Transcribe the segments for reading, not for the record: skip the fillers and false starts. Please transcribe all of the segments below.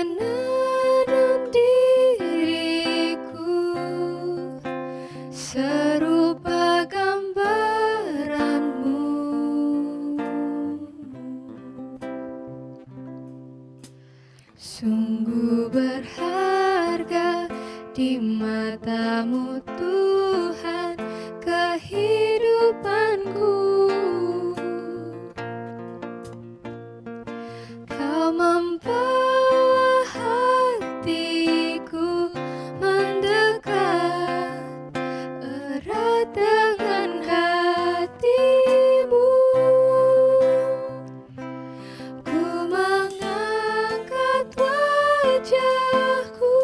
menenun diriku serupa gambaranmu. Sungguh berharga di matamu Tuhan kehidupanku. Kau membawa hatiku mendekat erat dengan hatimu. Ku mengangkat wajahku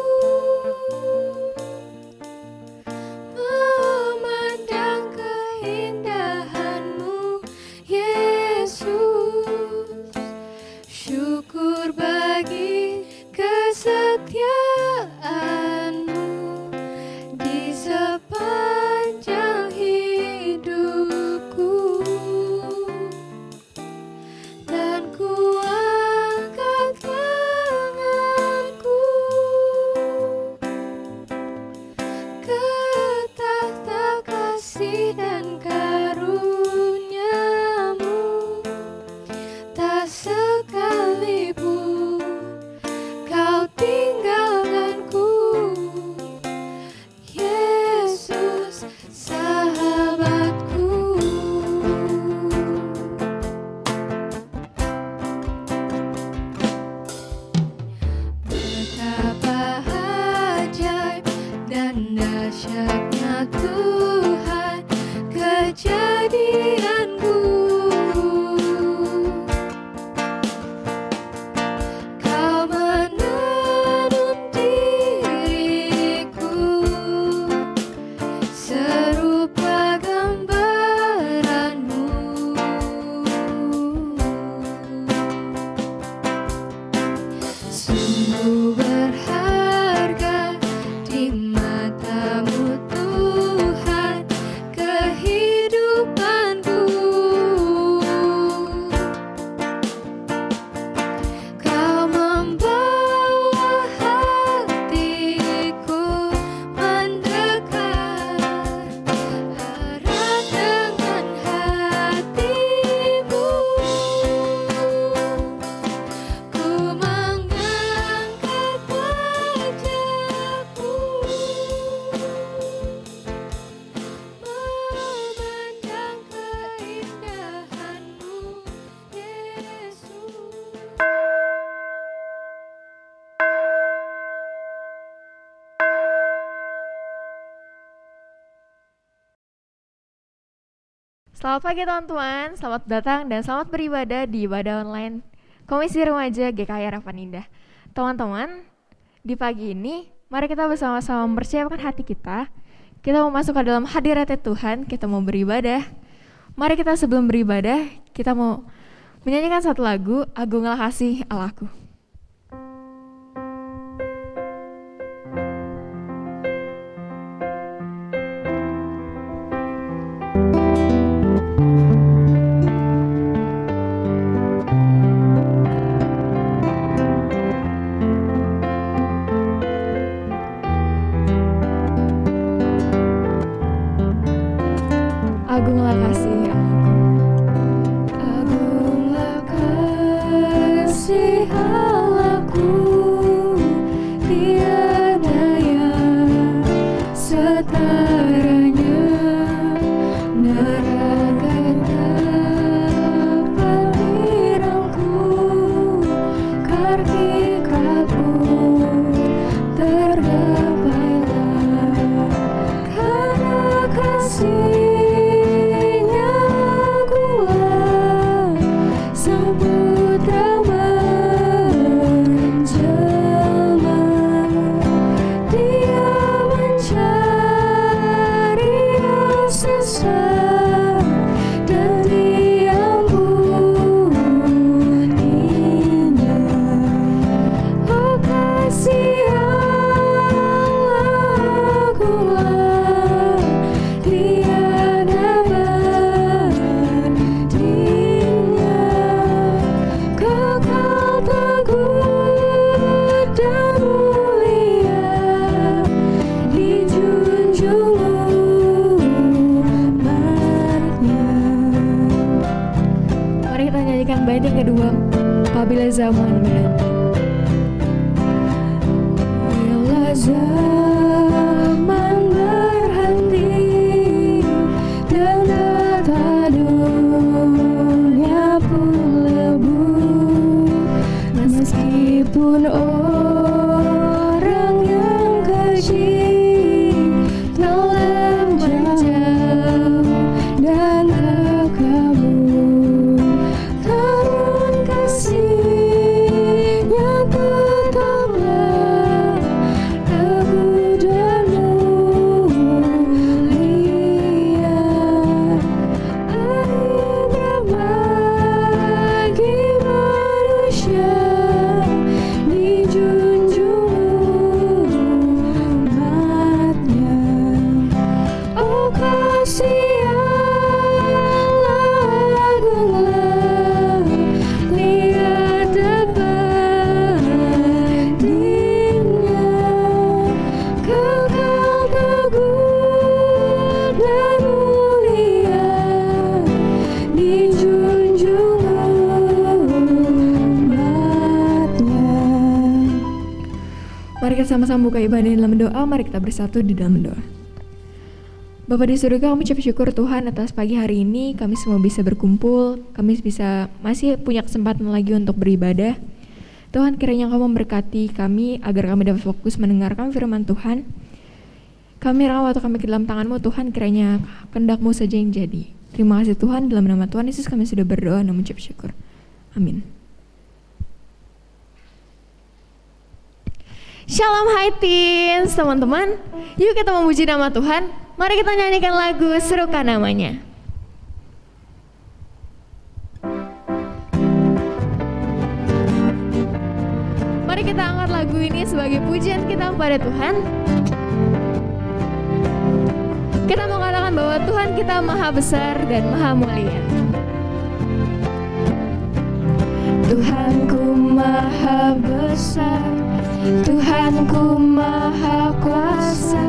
memandang keindahanmu, Yesus. Syukur bagi kesetiaanmu di sepanjang hidupku. Dan ku angkat tanganku ke tahta kasih dan karuniamu. Tak sekalipun kau tinggalkanku, Yesus sahabatku. Betapa ajaib dan dahsyatnya Tuhan kejadianku. Kau menenun diriku serupa gambaranmu. Sungguh berharga di matamu Tuhan kehidupanku. Kau membawa hatiku mendekat erat dengan hatimu. Ku mengangkat wajahku memandang keindahanmu, Yesus. Selamat pagi teman-teman, selamat datang dan selamat beribadah di ibadah online Komisi Remaja GKI Harapan Indah. Teman-teman, di pagi ini mari kita bersama-sama mempersiapkan hati kita. Kita mau masuk ke dalam hadirat Tuhan, kita mau beribadah. Mari kita sebelum beribadah, kita mau menyanyikan satu lagu, Agunglah Kasih Allahku. Agunglah kasih Allahku. Agunglah kasih Allahku, tiada yang setaranya. Nerangkan dapat dirangku, karki kabur tergapailah karena kasih. Samudra menjelma, dia mencari yang sesat dan diampuninya. Oh kedua, apabila zaman berhenti. Bila zaman berhenti dan tata dunia pun lebur, meskipun orang yang kecil telah menjauh dan terkabur, namun kasih-Nya tetaplah teguh dan mulia. Anugerah bagi manusia dijunjung umat-Nya. Oh kasih Allah agunglah, lihat tebadingnya, kekal teguh dan mulia, dijunjung umat-Nya. Mari kita sama-sama buka ibadah dalam doa. Mari kita bersatu di dalam doa. Bapa di surga, kami ucap syukur Tuhan atas pagi hari ini kami semua bisa berkumpul, kami masih punya kesempatan lagi untuk beribadah. Tuhan, kiranya Engkau memberkati kami agar kami dapat fokus mendengarkan firman Tuhan. Kami rawat waktu kami ke dalam tangan-Mu Tuhan, kiranya kehendak-Mu saja yang jadi. Terima kasih Tuhan, dalam nama Tuhan Yesus kami sudah berdoa dan mengucap syukur. Amin. Shalom Hai Teens, teman-teman. Yuk kita memuji nama Tuhan. Mari kita nyanyikan lagu Serukan Namanya. Mari kita angkat lagu ini sebagai pujian kita kepada Tuhan. Kita mau katakan bahwa Tuhan kita maha besar dan maha mulia. Tuhanku maha besar, Tuhanku maha kuasa,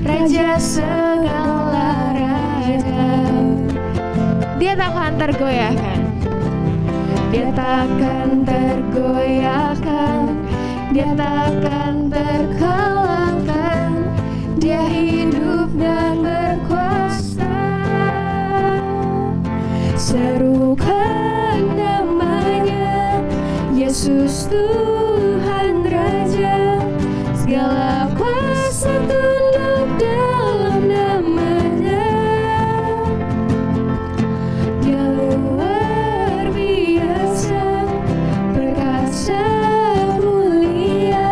Raja segala raja. Dia tak akan tergoyahkan. Dia takkan tergoyahkan, Dia takkan terkalahkan, Dia hidup dan berkuasa. Serukan namanya, Yesus Tuhan Raja, segala kuasa tunduk dalam namanya. Dia luar biasa, perkasa mulia,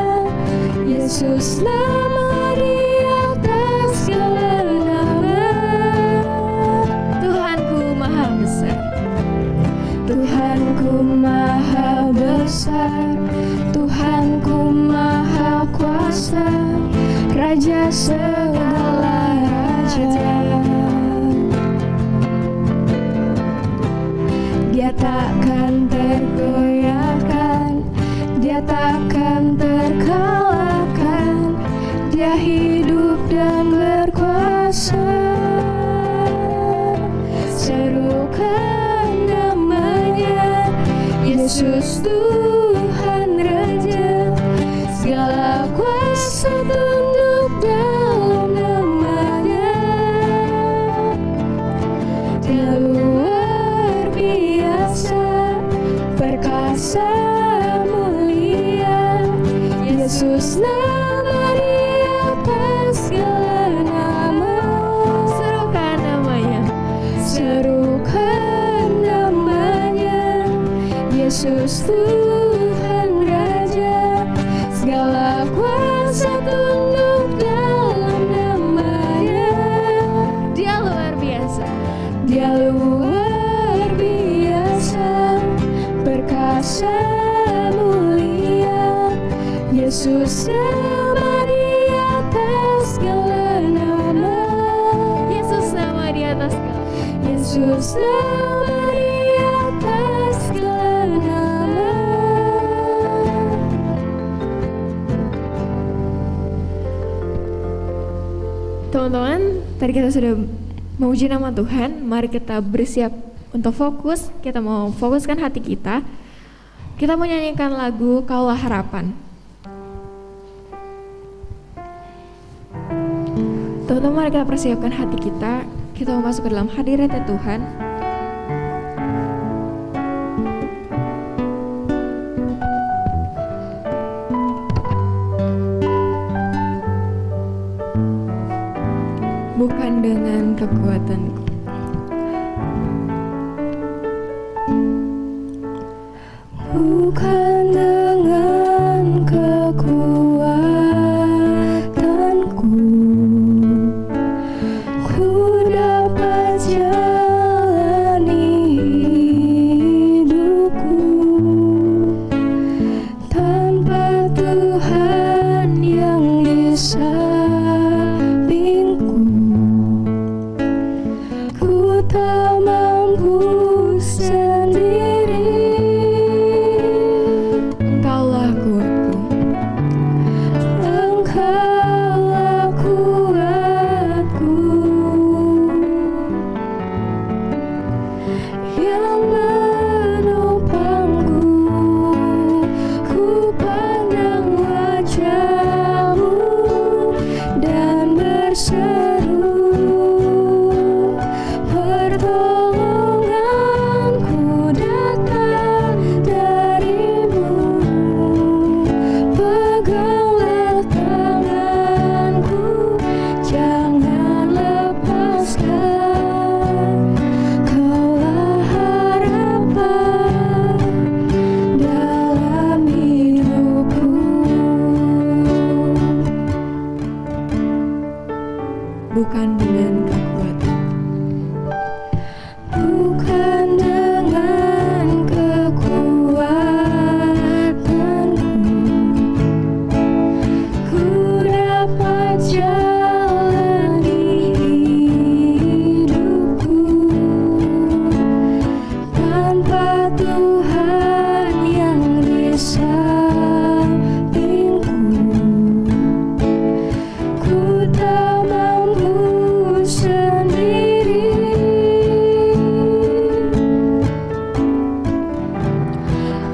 Yesus nama di atas segala nama. Tuhanku maha besar. Tuhanku maha besar, Tuhanku maha kuasa, Raja segala raja. Dia takkan tergoyahkan, Dia takkan terkalahkan, Dia hidup dan berkuasa. Serukan namanya, Yesus Tuhan Raja, segala kuasa tunduk dalam namanya. Dia luar biasa, perkasa mulia, Yesus nama di atas segala nama. Serukan namanya. Serukan namanya, Yesus Tuhan Raja, segala kuasa tunduk dalam namanya. Dia luar biasa. Dia luar biasa, perkasa mulia, Yesus nama di atas segala nama. Yesus nama di atas segala. Yesus nama di atas segala nama. Teman-teman, tadi kita sudah memuji nama Tuhan. Mari kita bersiap Untuk fokus, kita mau fokuskan hati kita. Kita mau nyanyikan lagu Kaulah Harapan. Teman-teman, mari kita persiapkan hati kita. Kita mau masuk ke dalam hadirat Tuhan. Bukan dengan kekuatanku. Bukan dengan kekuatanku, ku dapat jalani hidupku tanpa Tuhan yang di sampingku. Ku tak mampu sendiri. Engkaulah kuatku. Engkaulah kuatku yang menopangku. Ku pandang wajah-Mu dan berseru, pertolonganku datang dari-Mu. Peganglah tanganku, jangan lepaskan. Kaulah harapan dalam hidupku. Bukan dengan kekuatan. Bukan dengan kekuatanku, ku dapat jalani hidupku tanpa Tuhan yang di sampingku. Ku tak mampu sendiri.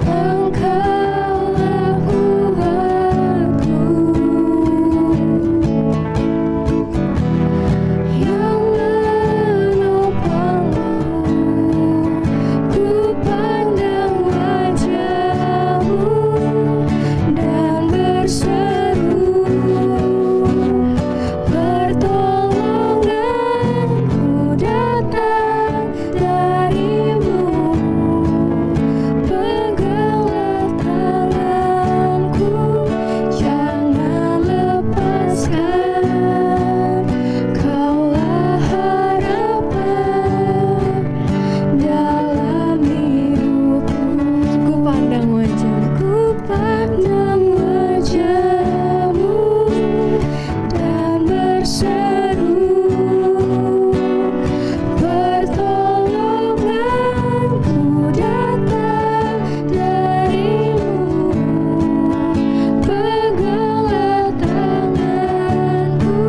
Engkaulah kuatku yang menopangku. Ku pandang wajah-Mu dan berseru, pertolonganku datang dari-Mu. Peganglah tanganku, jangan lepaskan. Kaulah harapan dalam hidupku. Ku pandang wajah-Mu. Ku pandang wajah-Mu dan berseru, pertolonganku datang dari-Mu. Peganglah tanganku,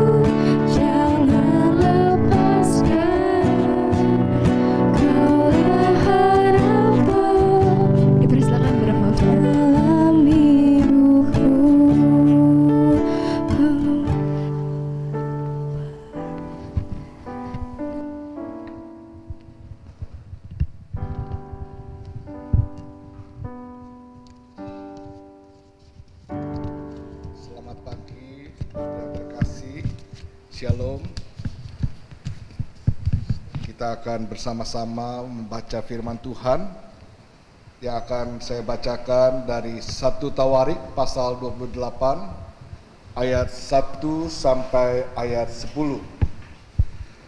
jangan lepaskan. Kaulah harapan Dipersilakan bermaaf. dalam hidupku. Selamat pagi, yang terkasih. Shalom. Kita akan bersama-sama membaca firman Tuhan yang akan saya bacakan dari 1 Tawarik pasal 28 ayat 1 sampai ayat 10.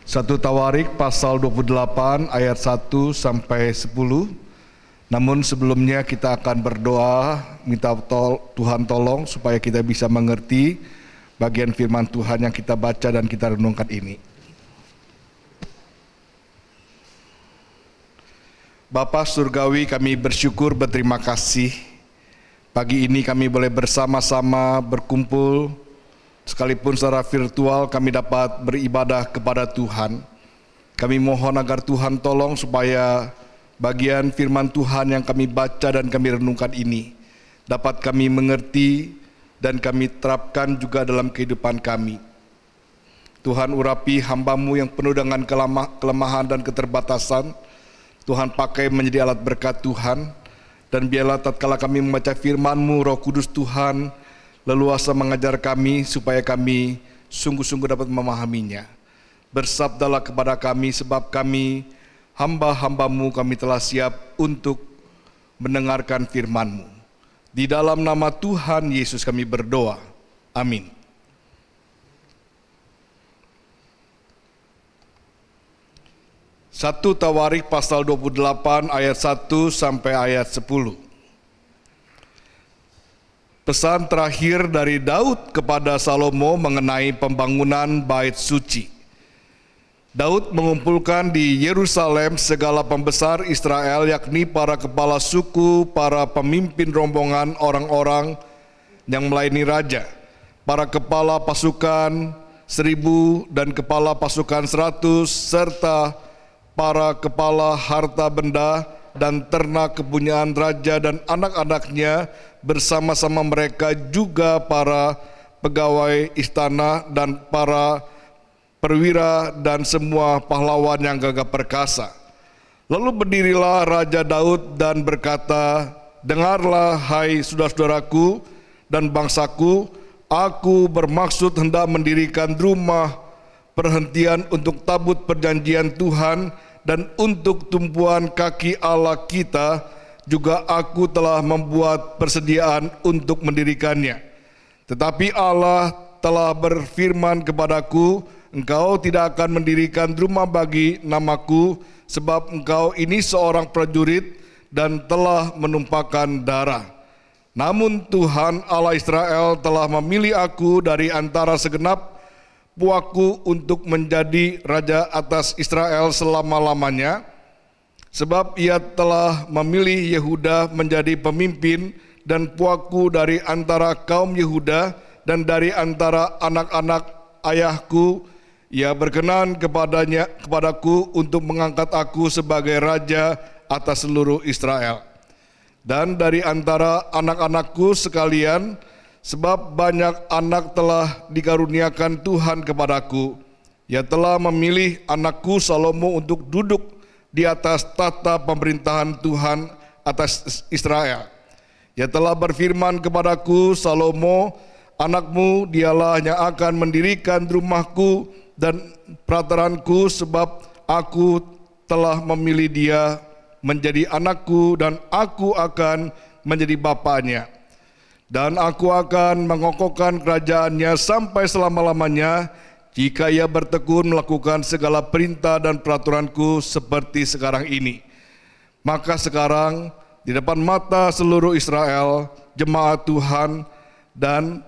1 Tawarik pasal 28 ayat 1 sampai 10. Namun sebelumnya kita akan berdoa, minta Tuhan tolong supaya kita bisa mengerti bagian firman Tuhan yang kita baca dan kita renungkan ini. Bapa Surgawi, kami bersyukur, berterima kasih. Pagi ini kami boleh bersama-sama berkumpul, sekalipun secara virtual kami dapat beribadah kepada Tuhan. Kami mohon agar Tuhan tolong supaya bagian firman Tuhan yang kami baca dan kami renungkan ini dapat kami mengerti dan kami terapkan juga dalam kehidupan kami. Tuhan urapi hamba-Mu yang penuh dengan kelemahan dan keterbatasan. Tuhan pakai menjadi alat berkat Tuhan. Dan biarlah tatkala kami membaca firman-Mu, Roh Kudus Tuhan leluasa mengajar kami supaya kami sungguh-sungguh dapat memahaminya. Bersabdalah kepada kami sebab kami hamba-hamba-Mu, kami telah siap untuk mendengarkan firman-Mu. Di dalam nama Tuhan Yesus kami berdoa. Amin. Satu Tawarik pasal 28 ayat 1 sampai ayat 10. Pesan terakhir dari Daud kepada Salomo mengenai pembangunan bait suci. Daud mengumpulkan di Yerusalem segala pembesar Israel, yakni para kepala suku, para pemimpin rombongan orang-orang yang melayani raja, para kepala pasukan 1000 dan kepala pasukan 100, serta para kepala harta benda dan ternak kepunyaan raja dan anak-anaknya, bersama-sama mereka juga para pegawai istana dan para perwira dan semua pahlawan yang gagah perkasa. Lalu berdirilah Raja Daud dan berkata, "Dengarlah hai saudara-saudaraku dan bangsaku, aku bermaksud hendak mendirikan rumah perhentian untuk tabut perjanjian Tuhan dan untuk tumpuan kaki Allah kita, juga aku telah membuat persediaan untuk mendirikannya. Tetapi Allah telah berfirman kepadaku, engkau tidak akan mendirikan rumah bagi namaku, sebab engkau ini seorang prajurit dan telah menumpahkan darah. Namun Tuhan Allah Israel telah memilih aku dari antara segenap puakku untuk menjadi raja atas Israel selama-lamanya, sebab ia telah memilih Yehuda menjadi pemimpin dan puakku dari antara kaum Yehuda dan dari antara anak-anak ayahku. Ia berkenan kepadaku untuk mengangkat aku sebagai raja atas seluruh Israel. Dan dari antara anak-anakku sekalian, sebab banyak anak telah dikaruniakan Tuhan kepadaku, ia telah memilih anakku Salomo untuk duduk di atas tata pemerintahan Tuhan atas Israel. Ia telah berfirman kepadaku, Salomo, anakmu dialah yang akan mendirikan rumahku dan peraturanku, sebab aku telah memilih dia menjadi anakku dan aku akan menjadi bapaknya. Dan aku akan mengokohkan kerajaannya sampai selama-lamanya, jika ia bertekun melakukan segala perintah dan peraturanku seperti sekarang ini. Maka sekarang di depan mata seluruh Israel, jemaat Tuhan, dan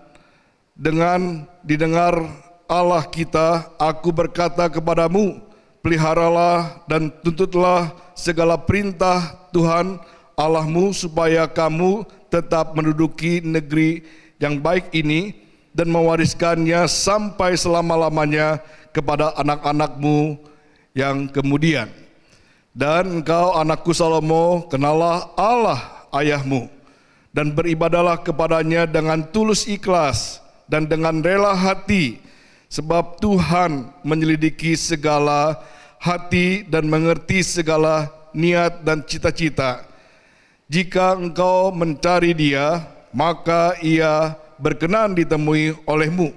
dengan didengar Allah kita, aku berkata kepadamu, peliharalah dan tuntutlah segala perintah Tuhan Allahmu, supaya kamu tetap menduduki negeri yang baik ini dan mewariskannya sampai selama-lamanya kepada anak-anakmu yang kemudian. Dan engkau anakku Salomo, kenallah Allah ayahmu dan beribadalah kepadanya dengan tulus ikhlas dan dengan rela hati, sebab Tuhan menyelidiki segala hati dan mengerti segala niat dan cita-cita. Jika engkau mencari dia, maka ia berkenan ditemui olehmu.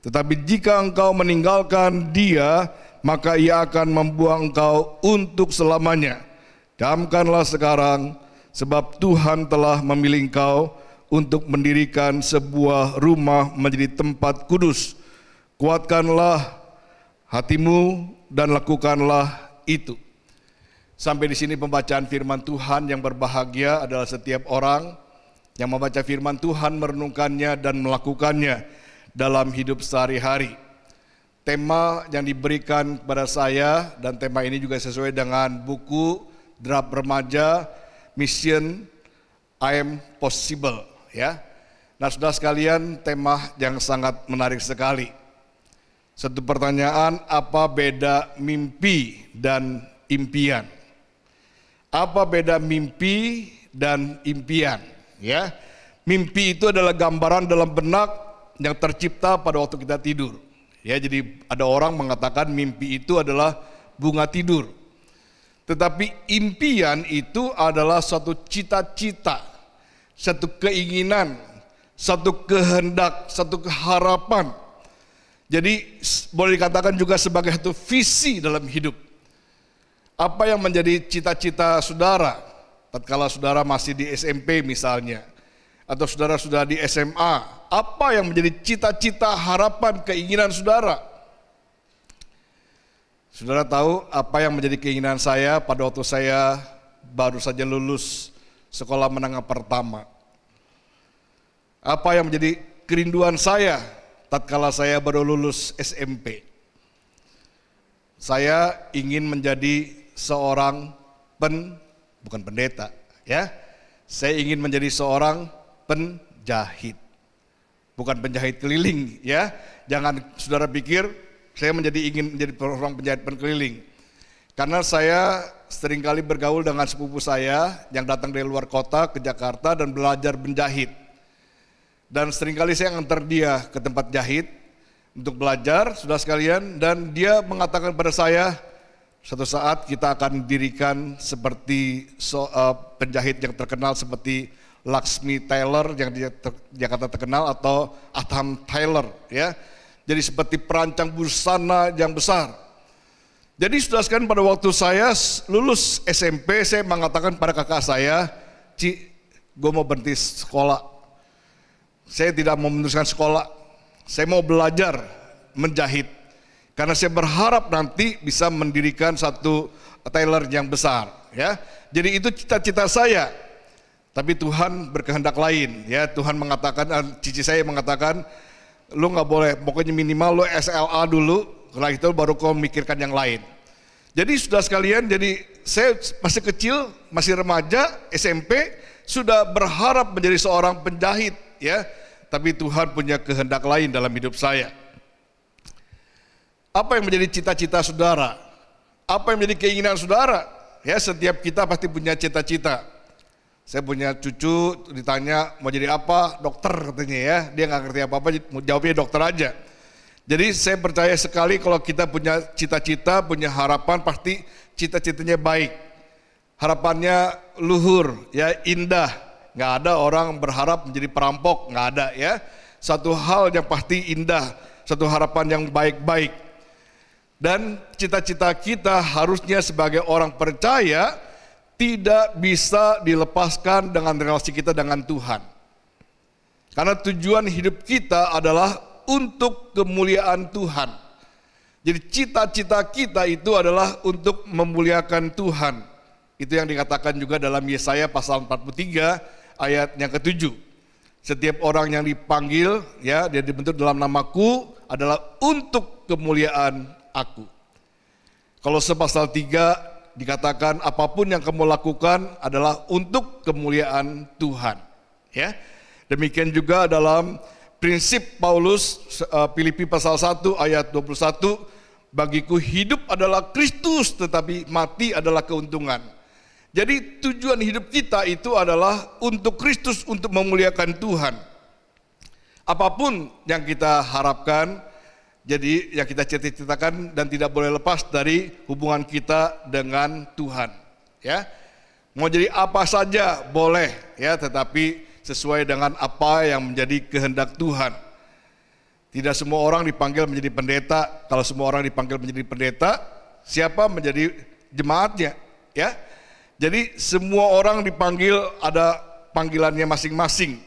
Tetapi jika engkau meninggalkan dia, maka ia akan membuang engkau untuk selamanya. Camkanlah sekarang, sebab Tuhan telah memilih engkau untuk mendirikan sebuah rumah menjadi tempat kudus. Kuatkanlah hatimu dan lakukanlah itu. Sampai di sini pembacaan firman Tuhan. Yang berbahagia adalah setiap orang yang membaca firman Tuhan, merenungkannya dan melakukannya dalam hidup sehari-hari. Tema yang diberikan kepada saya, dan tema ini juga sesuai dengan buku Draft Remaja Mission I Am Possible, ya. Nah, saudara sekalian, tema yang sangat menarik sekali. Satu pertanyaan, apa beda mimpi dan impian? Apa beda mimpi dan impian? Ya, mimpi itu adalah gambaran dalam benak yang tercipta pada waktu kita tidur. Ya, jadi ada orang mengatakan mimpi itu adalah bunga tidur. Tetapi impian itu adalah suatu cita-cita, satu keinginan, satu kehendak, satu keharapan. Jadi boleh dikatakan juga sebagai satu visi dalam hidup. Apa yang menjadi cita-cita saudara tatkala saudara masih di SMP misalnya, atau saudara sudah di SMA, apa yang menjadi cita-cita, harapan, keinginan saudara? Saudara tahu apa yang menjadi keinginan saya pada waktu saya baru saja lulus sekolah menengah pertama? Apa yang menjadi kerinduan saya tatkala saya baru lulus SMP? Saya ingin menjadi seorang bukan pendeta, ya. Saya ingin menjadi seorang penjahit. Bukan penjahit keliling, ya. Jangan saudara pikir saya ingin menjadi seorang penjahit keliling. Karena saya seringkali bergaul dengan sepupu saya yang datang dari luar kota ke Jakarta dan belajar menjahit. Dan seringkali saya ngantar dia ke tempat jahit untuk belajar, saudara sekalian, dan dia mengatakan pada saya, suatu saat kita akan dirikan seperti penjahit yang terkenal seperti Laksmi Taylor yang di Jakarta terkenal, atau Atham Taylor, ya. Jadi seperti perancang busana yang besar. Jadi saudara sekalian, pada waktu saya lulus SMP, saya mengatakan pada kakak saya, Ci, gue mau berhenti sekolah. Saya tidak mau meneruskan sekolah. Saya mau belajar menjahit. Karena saya berharap nanti bisa mendirikan satu tailor yang besar, ya. Jadi itu cita-cita saya. Tapi Tuhan berkehendak lain, ya. Tuhan mengatakan, cici saya mengatakan, lu nggak boleh, pokoknya minimal lu SLA dulu, setelah itu baru kau memikirkan yang lain. Jadi saudara sekalian, jadi saya masih kecil, masih remaja, SMP, sudah berharap menjadi seorang penjahit, ya. Tapi Tuhan punya kehendak lain dalam hidup saya. Apa yang menjadi cita-cita saudara? Apa yang menjadi keinginan saudara? Ya, setiap kita pasti punya cita-cita. Saya punya cucu, ditanya mau jadi apa, dokter katanya, ya. Dia nggak ngerti apa-apa, jawabnya dokter aja. Jadi saya percaya sekali kalau kita punya cita-cita, punya harapan, pasti cita-citanya baik. Harapannya luhur, ya, indah. Nggak ada orang berharap menjadi perampok, nggak ada, ya. Satu hal yang pasti indah, satu harapan yang baik-baik. Dan cita-cita kita harusnya sebagai orang percaya tidak bisa dilepaskan dengan relasi kita dengan Tuhan. Karena tujuan hidup kita adalah untuk kemuliaan Tuhan. Jadi cita-cita kita itu adalah untuk memuliakan Tuhan. Itu yang dikatakan juga dalam Yesaya pasal 43 ayat yang ke-7. Setiap orang yang dipanggil, ya, dia dibentuk dalam namaku adalah untuk kemuliaan aku. Kalau pasal 3 dikatakan apapun yang kamu lakukan adalah untuk kemuliaan Tuhan, ya. Demikian juga dalam prinsip Paulus, Filipi pasal 1 ayat 21, bagiku hidup adalah Kristus tetapi mati adalah keuntungan. Jadi tujuan hidup kita itu adalah untuk Kristus, untuk memuliakan Tuhan. Apapun yang kita harapkan, jadi yang kita cita-citakan dan tidak boleh lepas dari hubungan kita dengan Tuhan, ya. Mau jadi apa saja boleh, ya, tetapi sesuai dengan apa yang menjadi kehendak Tuhan. Tidak semua orang dipanggil menjadi pendeta. Kalau semua orang dipanggil menjadi pendeta, siapa menjadi jemaatnya, ya. Jadi semua orang dipanggil, ada panggilannya masing-masing.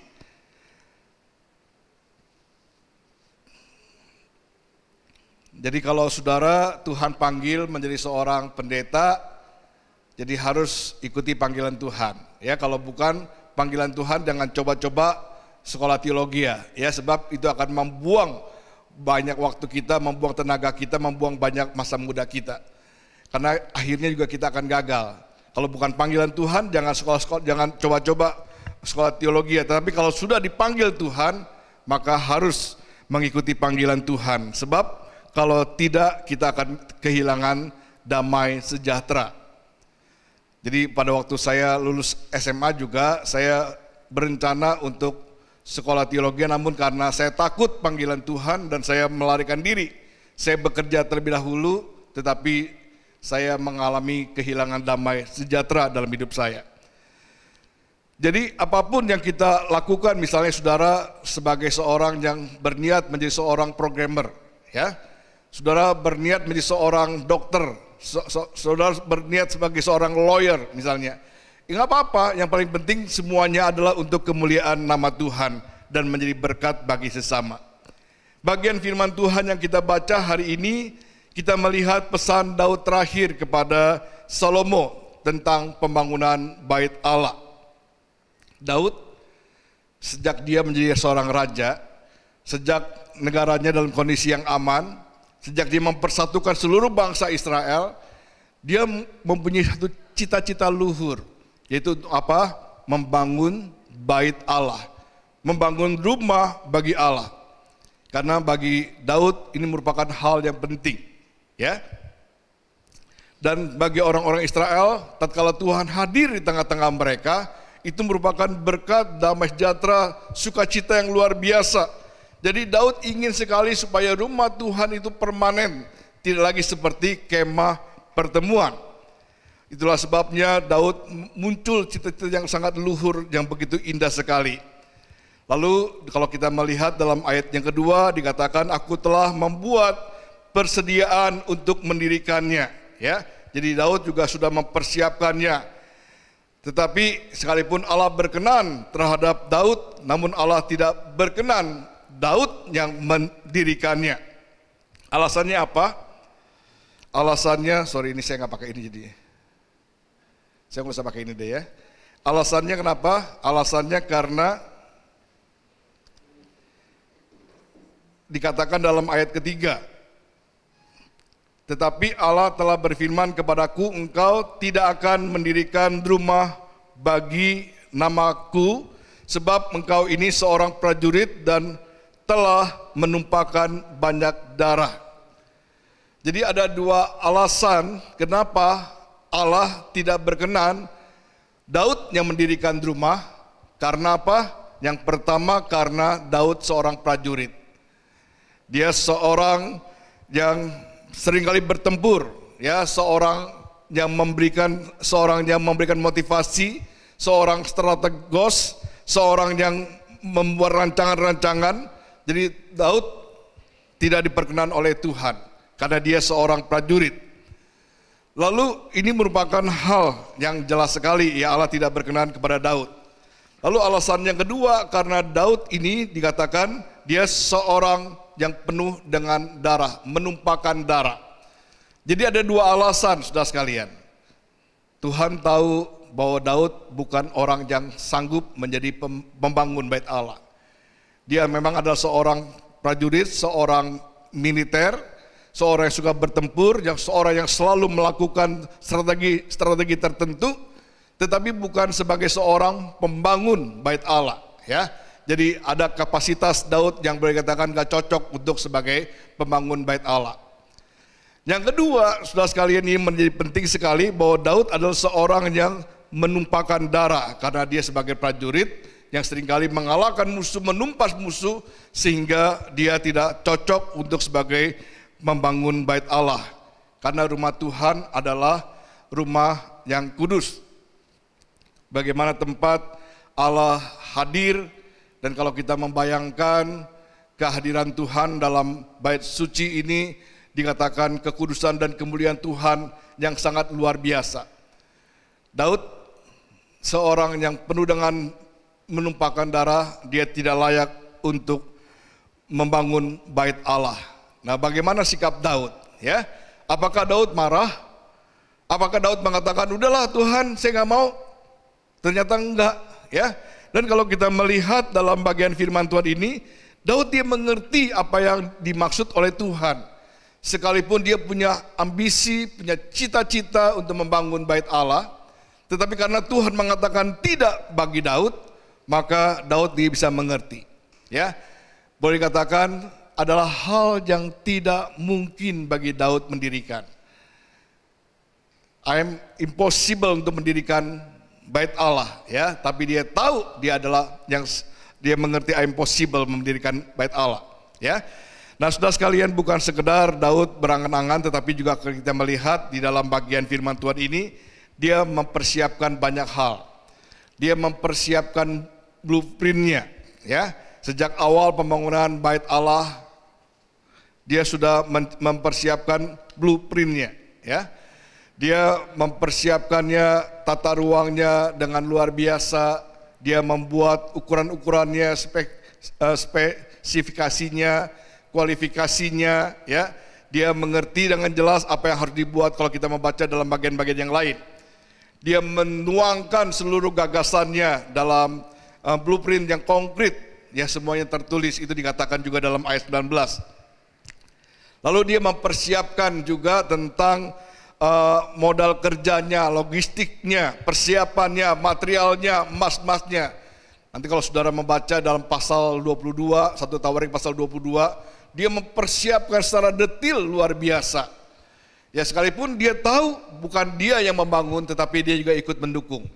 Jadi kalau saudara Tuhan panggil menjadi seorang pendeta, jadi harus ikuti panggilan Tuhan. Ya, kalau bukan panggilan Tuhan, jangan coba-coba sekolah teologi, ya, sebab itu akan membuang banyak waktu kita, membuang tenaga kita, membuang banyak masa muda kita. Karena akhirnya juga kita akan gagal. Kalau bukan panggilan Tuhan, jangan jangan coba-coba sekolah teologi. Tapi kalau sudah dipanggil Tuhan, maka harus mengikuti panggilan Tuhan. Sebab kalau tidak kita akan kehilangan damai sejahtera. Jadi pada waktu saya lulus SMA juga saya berencana untuk sekolah teologi, namun karena saya takut panggilan Tuhan dan saya melarikan diri. Saya bekerja terlebih dahulu, tetapi saya mengalami kehilangan damai sejahtera dalam hidup saya. Jadi apapun yang kita lakukan, misalnya saudara sebagai seorang yang berniat menjadi seorang programmer, ya, saudara berniat menjadi seorang dokter, saudara berniat sebagai seorang lawyer misalnya, nggak apa-apa. Yang paling penting semuanya adalah untuk kemuliaan nama Tuhan dan menjadi berkat bagi sesama. Bagian firman Tuhan yang kita baca hari ini, kita melihat pesan Daud terakhir kepada Salomo tentang pembangunan bait Allah. Daud, sejak dia menjadi seorang raja, sejak negaranya dalam kondisi yang aman, sejak dia mempersatukan seluruh bangsa Israel, dia mempunyai satu cita-cita luhur, yaitu apa? Membangun bait Allah, membangun rumah bagi Allah. Karena bagi Daud ini merupakan hal yang penting, ya. Dan bagi orang-orang Israel, tatkala Tuhan hadir di tengah-tengah mereka, itu merupakan berkat, damai sejahtera, sukacita yang luar biasa. Jadi Daud ingin sekali supaya rumah Tuhan itu permanen, tidak lagi seperti kemah pertemuan. Itulah sebabnya Daud muncul cita-cita yang sangat luhur, yang begitu indah sekali. Lalu kalau kita melihat dalam ayat yang kedua dikatakan, aku telah membuat persediaan untuk mendirikannya. Ya, jadi Daud juga sudah mempersiapkannya. Tetapi sekalipun Allah berkenan terhadap Daud, namun Allah tidak berkenan Daud yang mendirikannya. Alasannya apa? Alasannya, ini saya nggak pakai ini jadi. Saya nggak usah pakai ini deh ya. Alasannya kenapa? Alasannya karena dikatakan dalam ayat ketiga, tetapi Allah telah berfirman kepadaku, engkau tidak akan mendirikan rumah bagi namaku, sebab engkau ini seorang prajurit dan telah menumpahkan banyak darah. Jadi ada dua alasan kenapa Allah tidak berkenan Daud yang mendirikan rumah. Karena apa? Yang pertama karena Daud seorang prajurit. Dia seorang yang seringkali bertempur, ya, seorang yang memberikan motivasi, seorang strategos, seorang yang membuat rancangan-rancangan. Jadi Daud tidak diperkenan oleh Tuhan karena dia seorang prajurit. Lalu ini merupakan hal yang jelas sekali, ya, Allah tidak berkenan kepada Daud. Lalu alasan yang kedua, karena Daud ini dikatakan dia seorang yang penuh dengan darah, menumpahkan darah. Jadi ada dua alasan, saudara sekalian. Tuhan tahu bahwa Daud bukan orang yang sanggup menjadi pembangun bait Allah. Dia memang adalah seorang prajurit, seorang militer, seorang yang suka bertempur, seorang yang selalu melakukan strategi tertentu, tetapi bukan sebagai seorang pembangun bait Allah, ya. Jadi ada kapasitas Daud yang boleh dikatakan gak cocok untuk sebagai pembangun bait Allah. Yang kedua, saudara sekalian, ini menjadi penting sekali bahwa Daud adalah seorang yang menumpahkan darah karena dia sebagai prajurit yang seringkali mengalahkan musuh, menumpas musuh, sehingga dia tidak cocok untuk sebagai membangun bait Allah. Karena rumah Tuhan adalah rumah yang kudus. Bagaimana tempat Allah hadir. Dan kalau kita membayangkan kehadiran Tuhan dalam bait suci ini, dikatakan kekudusan dan kemuliaan Tuhan yang sangat luar biasa. Daud seorang yang penuh dengan menumpahkan darah, dia tidak layak untuk membangun bait Allah. Nah, bagaimana sikap Daud? Ya, apakah Daud marah? Apakah Daud mengatakan, udahlah Tuhan, saya nggak mau? Ternyata enggak, ya. Dan kalau kita melihat dalam bagian firman Tuhan ini, Daud dia mengerti apa yang dimaksud oleh Tuhan. Sekalipun dia punya ambisi, punya cita-cita untuk membangun bait Allah, tetapi karena Tuhan mengatakan tidak bagi Daud, maka Daud dia bisa mengerti. Ya, boleh dikatakan adalah hal yang tidak mungkin bagi Daud mendirikan. Impossible untuk mendirikan bait Allah, ya, tapi dia tahu dia adalah yang dia mengerti impossible mendirikan bait Allah, ya. Nah, saudara sekalian, bukan sekedar Daud berangan-angan, tetapi juga kita melihat di dalam bagian firman Tuhan ini dia mempersiapkan banyak hal. Dia mempersiapkan blueprintnya, ya. Sejak awal pembangunan bait Allah dia sudah mempersiapkan blueprintnya, ya. Dia mempersiapkannya, tata ruangnya dengan luar biasa. Dia membuat ukuran-ukurannya, spesifikasinya, kualifikasinya, ya. Dia mengerti dengan jelas apa yang harus dibuat kalau kita membaca dalam bagian-bagian yang lain. Dia menuangkan seluruh gagasannya dalam blueprint yang konkret, ya, semuanya tertulis, itu dikatakan juga dalam ayat 19. Lalu dia mempersiapkan juga tentang modal kerjanya, logistiknya, persiapannya, materialnya, emas-emasnya. Nanti kalau saudara membaca dalam pasal 22, 1 Tawarik pasal 22, dia mempersiapkan secara detail luar biasa. Ya, sekalipun dia tahu bukan dia yang membangun, tetapi dia juga ikut mendukung.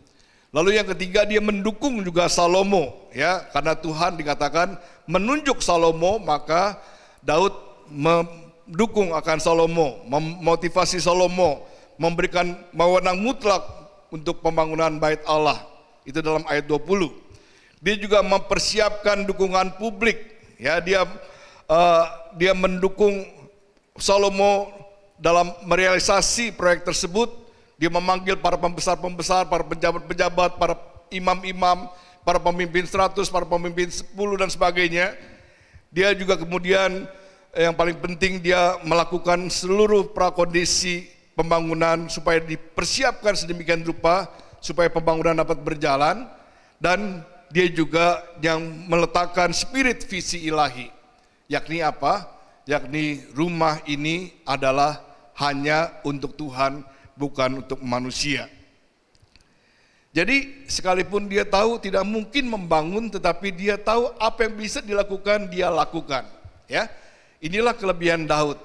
Lalu yang ketiga, dia mendukung juga Salomo, ya, karena Tuhan dikatakan menunjuk Salomo, maka Daud mendukung akan Salomo, memotivasi Salomo, memberikan wewenang mutlak untuk pembangunan bait Allah. Itu dalam ayat 20. Dia juga mempersiapkan dukungan publik, ya, dia mendukung Salomo dalam merealisasi proyek tersebut. Dia memanggil para pembesar-pembesar, para pejabat-pejabat, para imam-imam, para pemimpin 100, para pemimpin 10 dan sebagainya. Dia juga kemudian yang paling penting, dia melakukan seluruh prakondisi pembangunan supaya dipersiapkan sedemikian rupa supaya pembangunan dapat berjalan. Dan dia juga yang meletakkan spirit visi ilahi, yakni apa? Yakni rumah ini adalah hanya untuk Tuhan, bukan untuk manusia. Jadi sekalipun dia tahu tidak mungkin membangun, tetapi dia tahu apa yang bisa dilakukan, dia lakukan, ya. Inilah kelebihan Daud.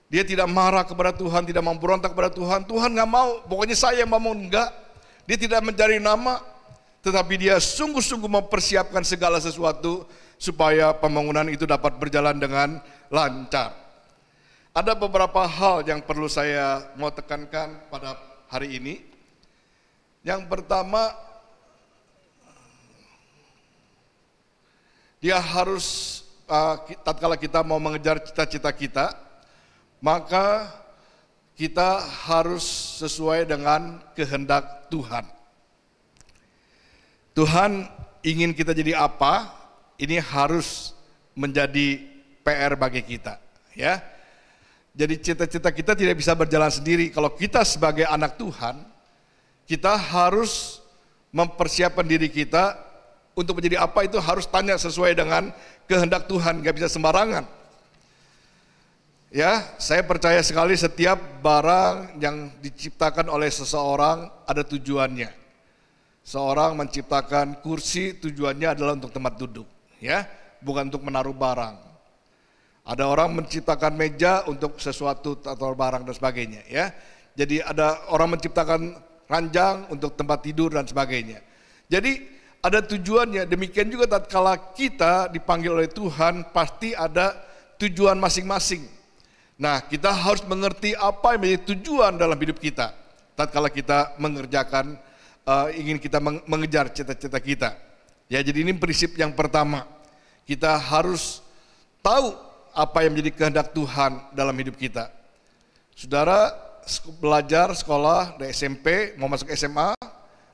Dia tidak marah kepada Tuhan, tidak memberontak kepada Tuhan. Tuhan nggak mau, pokoknya saya yang bangun, enggak. Dia tidak mencari nama, tetapi dia sungguh-sungguh mempersiapkan segala sesuatu supaya pembangunan itu dapat berjalan dengan lancar. Ada beberapa hal yang perlu saya mau tekankan pada hari ini. Yang pertama, dia harus tatkala kita mau mengejar cita-cita kita, maka kita harus sesuai dengan kehendak Tuhan. Tuhan ingin kita jadi apa? Ini harus menjadi PR bagi kita, ya. Jadi cita-cita kita tidak bisa berjalan sendiri. Kalau kita sebagai anak Tuhan, kita harus mempersiapkan diri kita untuk menjadi apa, itu harus tanya sesuai dengan kehendak Tuhan, gak bisa sembarangan. Ya, saya percaya sekali setiap barang yang diciptakan oleh seseorang ada tujuannya. Seorang menciptakan kursi, tujuannya adalah untuk tempat duduk, ya, bukan untuk menaruh barang. Ada orang menciptakan meja untuk sesuatu atau barang dan sebagainya, ya. Jadi ada orang menciptakan ranjang untuk tempat tidur dan sebagainya. Jadi ada tujuannya. Demikian juga tatkala kita dipanggil oleh Tuhan, pasti ada tujuan masing-masing. Nah, kita harus mengerti apa yang menjadi tujuan dalam hidup kita tatkala kita mengerjakan, ingin kita mengejar cita-cita kita. Ya, jadi ini prinsip yang pertama. Kita harus tahu apa yang menjadi kehendak Tuhan dalam hidup kita. Saudara belajar sekolah dari SMP, mau masuk SMA,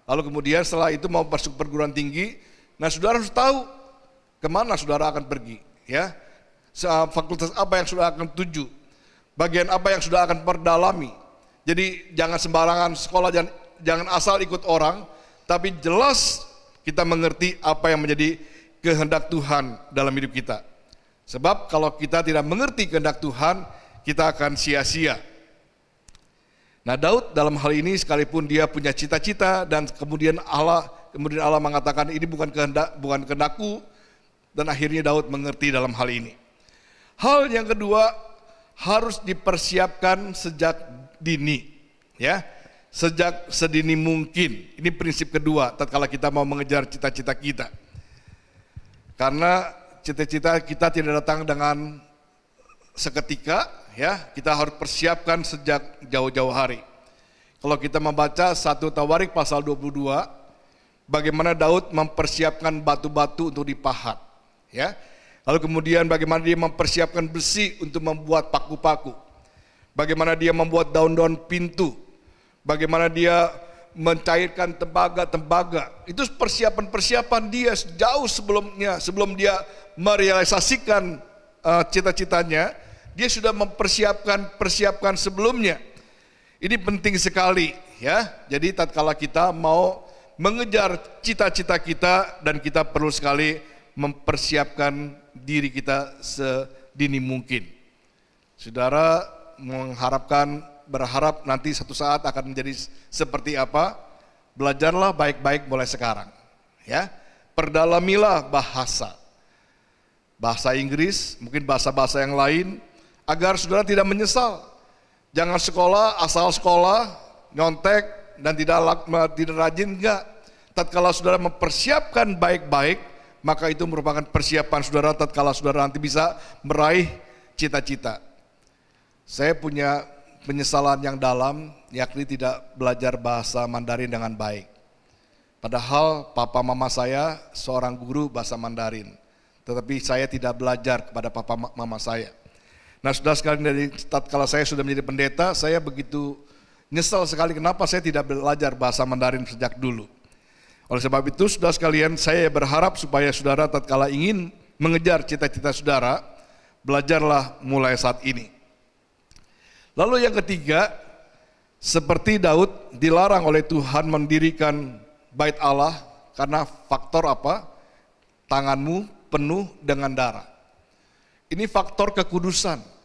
lalu kemudian setelah itu mau masuk perguruan tinggi. Nah, saudara harus tahu kemana saudara akan pergi, ya. Fakultas apa yang saudara akan tuju, bagian apa yang saudara akan perdalami. Jadi jangan sembarangan sekolah, jangan asal ikut orang, tapi jelas kita mengerti apa yang menjadi kehendak Tuhan dalam hidup kita. Sebab kalau kita tidak mengerti kehendak Tuhan, kita akan sia-sia. Nah, Daud dalam hal ini sekalipun dia punya cita-cita dan kemudian Allah mengatakan ini bukan kehendakku, dan akhirnya Daud mengerti dalam hal ini. Hal yang kedua, harus dipersiapkan sejak dini, ya, sejak sedini mungkin. Ini prinsip kedua tatkala kita mau mengejar cita-cita kita. Karena cita-cita kita tidak datang dengan seketika, ya, kita harus persiapkan sejak jauh-jauh hari. Kalau kita membaca 1 Tawarik pasal 22, bagaimana Daud mempersiapkan batu-batu untuk dipahat, ya. Lalu kemudian bagaimana dia mempersiapkan besi untuk membuat paku-paku. Bagaimana dia membuat daun-daun pintu. Bagaimana dia mencairkan tembaga-tembaga. Itu persiapan-persiapan dia jauh sebelum dia merealisasikan cita-citanya, dia sudah mempersiapkan sebelumnya. Ini penting sekali, ya. Jadi tatkala kita mau mengejar cita-cita kita, dan kita perlu sekali mempersiapkan diri kita sedini mungkin. Saudara berharap nanti satu saat akan menjadi seperti apa? Belajarlah baik-baik mulai sekarang, ya. Perdalamilah bahasa Inggris, mungkin bahasa-bahasa yang lain, agar saudara tidak menyesal. Jangan sekolah asal sekolah, nyontek dan tidak rajin, enggak. Tatkala saudara mempersiapkan baik-baik, maka itu merupakan persiapan saudara tatkala saudara nanti bisa meraih cita-cita. Saya punya penyesalan yang dalam, yakni tidak belajar bahasa Mandarin dengan baik. Padahal papa mama saya seorang guru bahasa Mandarin, tetapi saya tidak belajar kepada papa mama saya. Nah, saudara sekalian, dari tatkala saya sudah menjadi pendeta, saya begitu nyesal sekali kenapa saya tidak belajar bahasa Mandarin sejak dulu. Oleh sebab itu, saudara sekalian, saya berharap supaya saudara tatkala ingin mengejar cita-cita saudara, belajarlah mulai saat ini. Lalu yang ketiga, seperti Daud dilarang oleh Tuhan mendirikan bait Allah karena faktor apa? Tanganmu penuh dengan darah. Ini faktor kekudusan.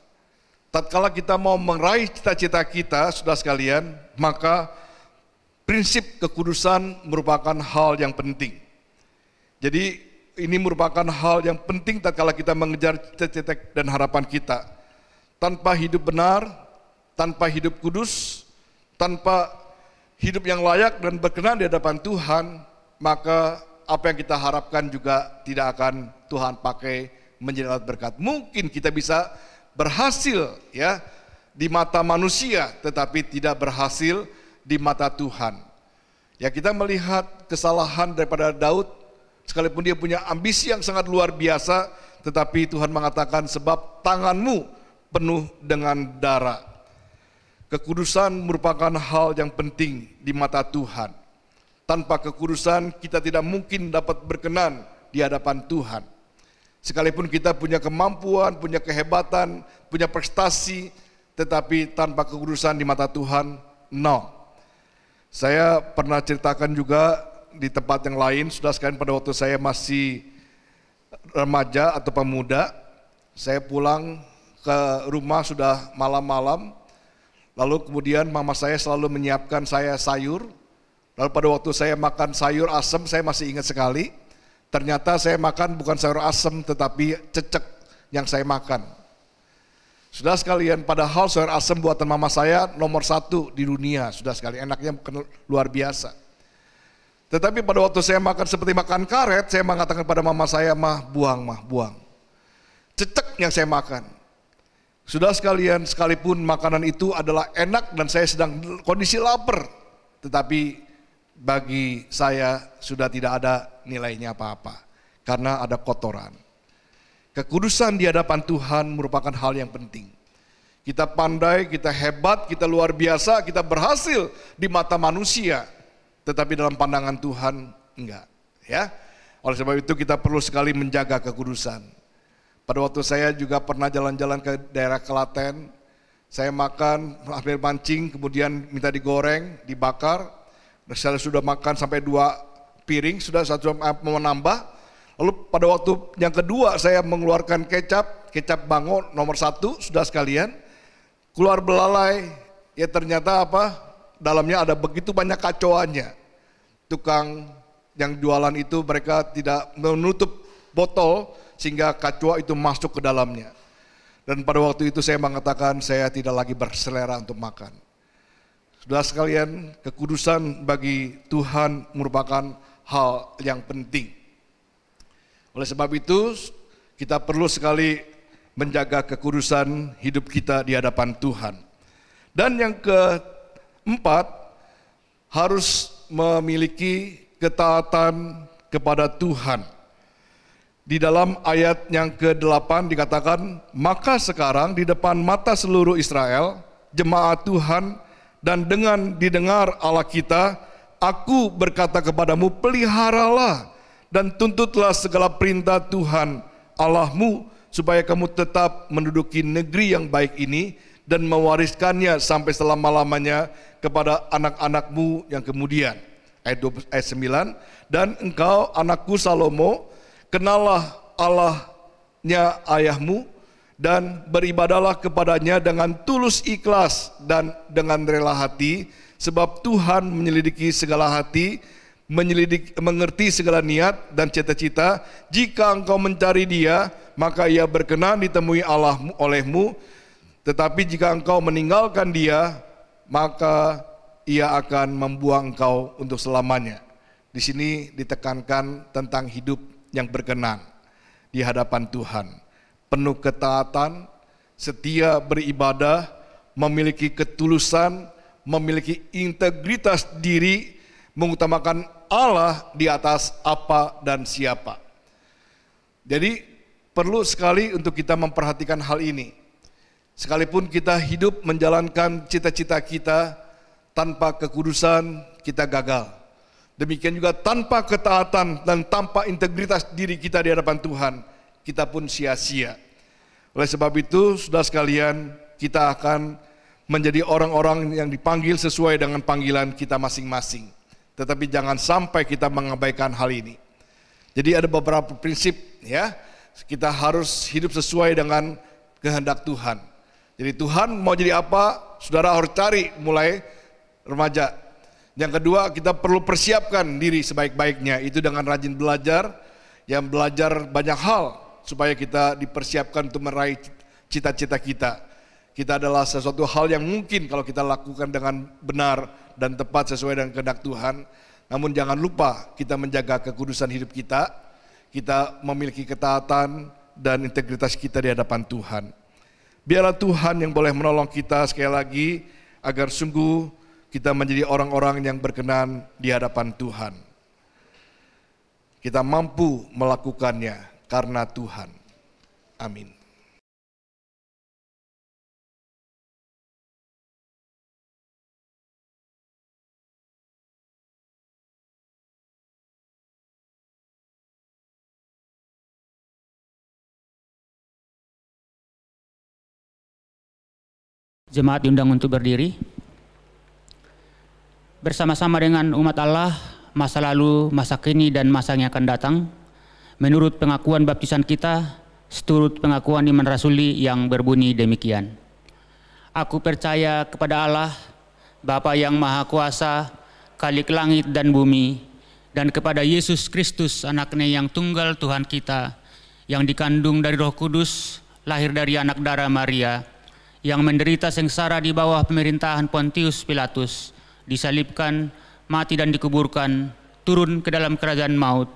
Tatkala kita mau meraih cita-cita kita, saudara sekalian, maka prinsip kekudusan merupakan hal yang penting. Jadi ini merupakan hal yang penting tatkala kita mengejar cita-cita dan harapan kita. Tanpa hidup benar, tanpa hidup kudus, tanpa hidup yang layak dan berkenan di hadapan Tuhan, maka apa yang kita harapkan juga tidak akan Tuhan pakai menjadi alat berkat. Mungkin kita bisa berhasil, ya, di mata manusia, tetapi tidak berhasil di mata Tuhan. Ya, kita melihat kesalahan daripada Daud, sekalipun dia punya ambisi yang sangat luar biasa, tetapi Tuhan mengatakan sebab tanganmu penuh dengan darah. Kekudusan merupakan hal yang penting di mata Tuhan. Tanpa kekudusan kita tidak mungkin dapat berkenan di hadapan Tuhan. Sekalipun kita punya kemampuan, punya kehebatan, punya prestasi, tetapi tanpa kekudusan di mata Tuhan, no. Saya pernah ceritakan juga di tempat yang lain, sudah sekalian, pada waktu saya masih remaja atau pemuda, saya pulang ke rumah sudah malam-malam, lalu kemudian mama saya selalu menyiapkan saya sayur, lalu pada waktu saya makan sayur asam, saya masih ingat sekali, ternyata saya makan bukan sayur asam tetapi cecek yang saya makan. Sudah sekalian, padahal sayur asam buatan mama saya nomor 1 di dunia, sudah sekalian, enaknya luar biasa. Tetapi pada waktu saya makan seperti makan karet, saya mengatakan pada mama saya, mah buang. Cecek yang saya makan. Sudah sekalian, sekalipun makanan itu adalah enak dan saya sedang kondisi lapar, tetapi bagi saya sudah tidak ada nilainya apa-apa, karena ada kotoran. Kekudusan di hadapan Tuhan merupakan hal yang penting. Kita pandai, kita hebat, kita luar biasa, kita berhasil di mata manusia, tetapi dalam pandangan Tuhan enggak, ya. Oleh sebab itu kita perlu sekali menjaga kekudusan. Pada waktu saya juga pernah jalan-jalan ke daerah Klaten, saya makan, ambil mancing, kemudian minta digoreng, dibakar. Saya sudah makan sampai 2 piring, sudah satu mau menambah. Lalu pada waktu yang kedua saya mengeluarkan kecap Bango nomor 1, sudah sekalian, keluar belalai, ya ternyata apa? Dalamnya ada begitu banyak kacauannya. Tukang yang jualan itu mereka tidak menutup botol sehingga kacau itu masuk ke dalamnya. Dan pada waktu itu saya mengatakan saya tidak lagi berselera untuk makan. Saudara sekalian, kekudusan bagi Tuhan merupakan hal yang penting. Oleh sebab itu, kita perlu sekali menjaga kekudusan hidup kita di hadapan Tuhan. Dan yang keempat, harus memiliki ketaatan kepada Tuhan. Di dalam ayat yang ke-8 dikatakan, maka sekarang di depan mata seluruh Israel, jemaat Tuhan, dan dengan didengar Allah kita, aku berkata kepadamu, peliharalah dan tuntutlah segala perintah Tuhan Allahmu, supaya kamu tetap menduduki negeri yang baik ini, dan mewariskannya sampai selama-lamanya kepada anak-anakmu yang kemudian. Ayat 9, dan engkau anakku Salomo, kenallah Allahnya ayahmu, dan beribadalah kepadanya dengan tulus ikhlas dan dengan rela hati, sebab Tuhan menyelidiki segala hati, mengerti segala niat dan cita-cita. Jika engkau mencari Dia, maka Ia berkenan ditemui Allahmu olehmu. Tetapi jika engkau meninggalkan Dia, maka Ia akan membuang engkau untuk selamanya. Di sini ditekankan tentang hidup yang berkenan di hadapan Tuhan, penuh ketaatan, setia beribadah, memiliki ketulusan, memiliki integritas diri, mengutamakan Allah di atas apa dan siapa. Jadi perlu sekali untuk kita memperhatikan hal ini. Sekalipun kita hidup menjalankan cita-cita kita, tanpa kekudusan kita gagal. Demikian juga tanpa ketaatan dan tanpa integritas diri kita di hadapan Tuhan, kita pun sia-sia. Oleh sebab itu, saudara sekalian, kita akan menjadi orang-orang yang dipanggil sesuai dengan panggilan kita masing-masing. Tetapi jangan sampai kita mengabaikan hal ini. Jadi ada beberapa prinsip, ya. Kita harus hidup sesuai dengan kehendak Tuhan. Jadi Tuhan mau jadi apa, saudara harus cari mulai remaja. Yang kedua, kita perlu persiapkan diri sebaik-baiknya, itu dengan rajin belajar, yang belajar banyak hal supaya kita dipersiapkan untuk meraih cita-cita kita. Kita adalah sesuatu hal yang mungkin kalau kita lakukan dengan benar dan tepat sesuai dengan kehendak Tuhan. Namun jangan lupa kita menjaga kekudusan hidup kita, kita memiliki ketaatan dan integritas kita di hadapan Tuhan. Biarlah Tuhan yang boleh menolong kita sekali lagi agar sungguh kita menjadi orang-orang yang berkenan di hadapan Tuhan. Kita mampu melakukannya karena Tuhan. Amin. Jemaat diundang untuk berdiri. Bersama-sama dengan umat Allah, masa lalu, masa kini, dan masa yang akan datang, menurut pengakuan baptisan kita, seturut pengakuan iman rasuli yang berbunyi demikian. Aku percaya kepada Allah, Bapa yang Maha Kuasa, Khalik langit dan bumi, dan kepada Yesus Kristus, anaknya yang tunggal Tuhan kita, yang dikandung dari Roh Kudus, lahir dari anak darah Maria, yang menderita sengsara di bawah pemerintahan Pontius Pilatus, disalibkan, mati dan dikuburkan, turun ke dalam kerajaan maut,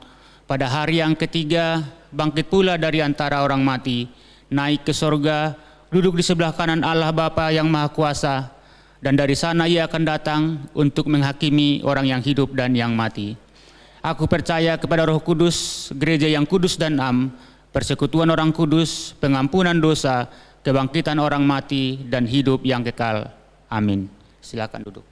pada hari yang ketiga bangkit pula dari antara orang mati, naik ke sorga, duduk di sebelah kanan Allah Bapa yang Maha Kuasa, dan dari sana Ia akan datang untuk menghakimi orang yang hidup dan yang mati. Aku percaya kepada Roh Kudus, gereja yang kudus dan am, persekutuan orang kudus, pengampunan dosa, kebangkitan orang mati, dan hidup yang kekal. Amin. Silakan duduk.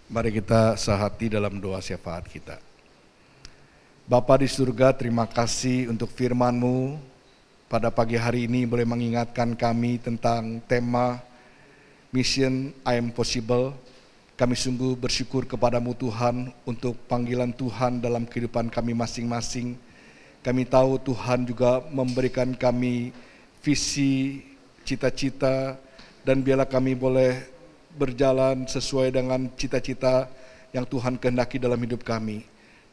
Mari kita sehati dalam doa syafaat kita. Bapa di surga, terima kasih untuk firman-Mu. Pada pagi hari ini boleh mengingatkan kami tentang tema Mission I Am Possible. Kami sungguh bersyukur kepadamu Tuhan untuk panggilan Tuhan dalam kehidupan kami masing-masing. Kami tahu Tuhan juga memberikan kami visi, cita-cita, dan biarlah kami boleh berjalan sesuai dengan cita-cita yang Tuhan kehendaki dalam hidup kami.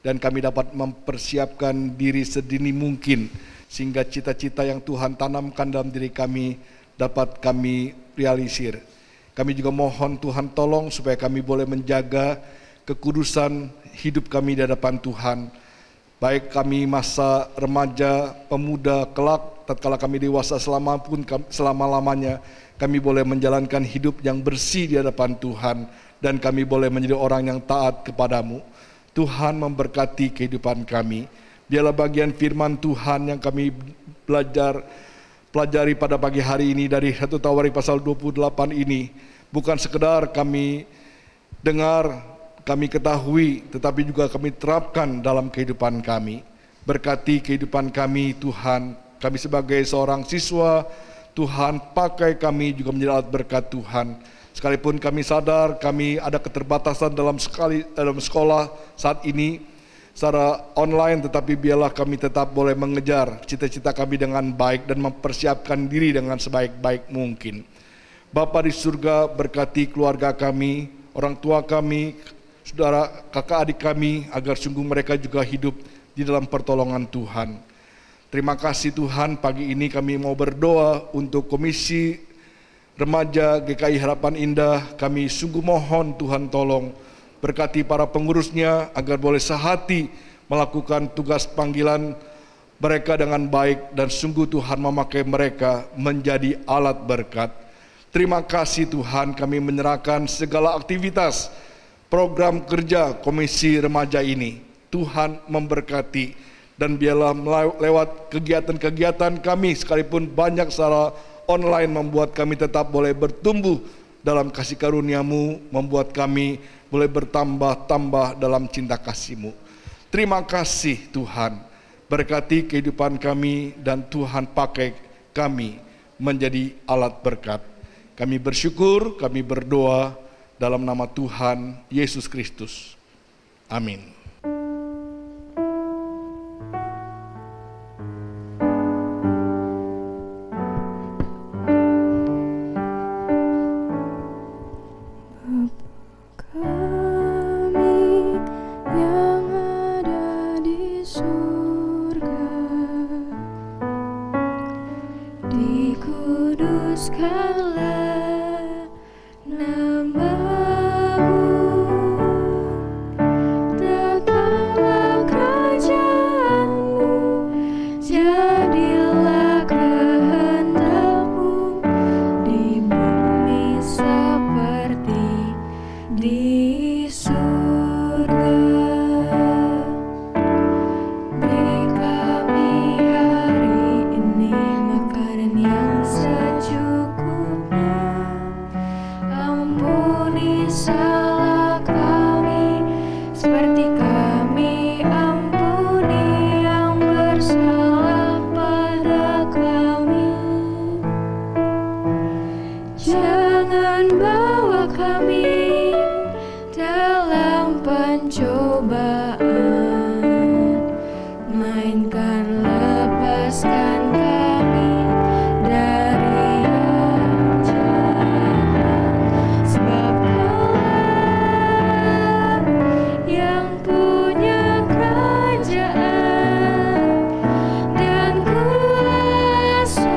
dan kami dapat mempersiapkan diri sedini mungkin sehingga cita-cita yang Tuhan tanamkan dalam diri kami dapat kami realisir. Kami juga mohon Tuhan tolong supaya kami boleh menjaga kekudusan hidup kami di hadapan Tuhan. Baik kami masa remaja, pemuda, kelak, tatkala kami dewasa selama-lamanya, kami boleh menjalankan hidup yang bersih di hadapan Tuhan, dan kami boleh menjadi orang yang taat kepadamu. Tuhan memberkati kehidupan kami. Biarlah bagian firman Tuhan yang kami pelajari pada pagi hari ini dari 1 Tawarik pasal 28 ini, bukan sekedar kami dengar, kami ketahui, tetapi juga kami terapkan dalam kehidupan kami. Berkati kehidupan kami Tuhan, kami sebagai seorang siswa, Tuhan pakai kami juga menjadi alat berkat Tuhan. Sekalipun kami sadar kami ada keterbatasan dalam sekolah saat ini secara online, tetapi biarlah kami tetap boleh mengejar cita-cita kami dengan baik dan mempersiapkan diri dengan sebaik-baik mungkin. Bapa di surga, berkati keluarga kami, orang tua kami, saudara, kakak adik kami, agar sungguh mereka juga hidup di dalam pertolongan Tuhan. Terima kasih Tuhan, pagi ini kami mau berdoa untuk Komisi Remaja GKI Harapan Indah. Kami sungguh mohon Tuhan tolong berkati para pengurusnya agar boleh sehati melakukan tugas panggilan mereka dengan baik, dan sungguh Tuhan memakai mereka menjadi alat berkat. Terima kasih Tuhan, kami menyerahkan segala aktivitas program kerja Komisi Remaja ini. Tuhan memberkati, dan biarlah lewat kegiatan-kegiatan kami sekalipun banyak secara online membuat kami tetap boleh bertumbuh dalam kasih karunia-Mu, membuat kami boleh bertambah-tambah dalam cinta kasih-Mu. Terima kasih Tuhan, berkati kehidupan kami dan Tuhan pakai kami menjadi alat berkat. Kami bersyukur, kami berdoa dalam nama Tuhan Yesus Kristus. Amin. Kami yang ada di surga, dikuduskanlah nama-Mu, datanglah kerajaan-Mu, jadilah kehendak-Mu di bumi seperti di surga. Beri kami hari ini makanan yang secukupnya. Ampuni salah kami seperti kami ampuni yang bersalah pada kami. Jangan bawa kami dalam pencobaan, melainkan lepaskan kami dari yang jahat. Sebab Kaulah yang punya kerajaan dan kuasa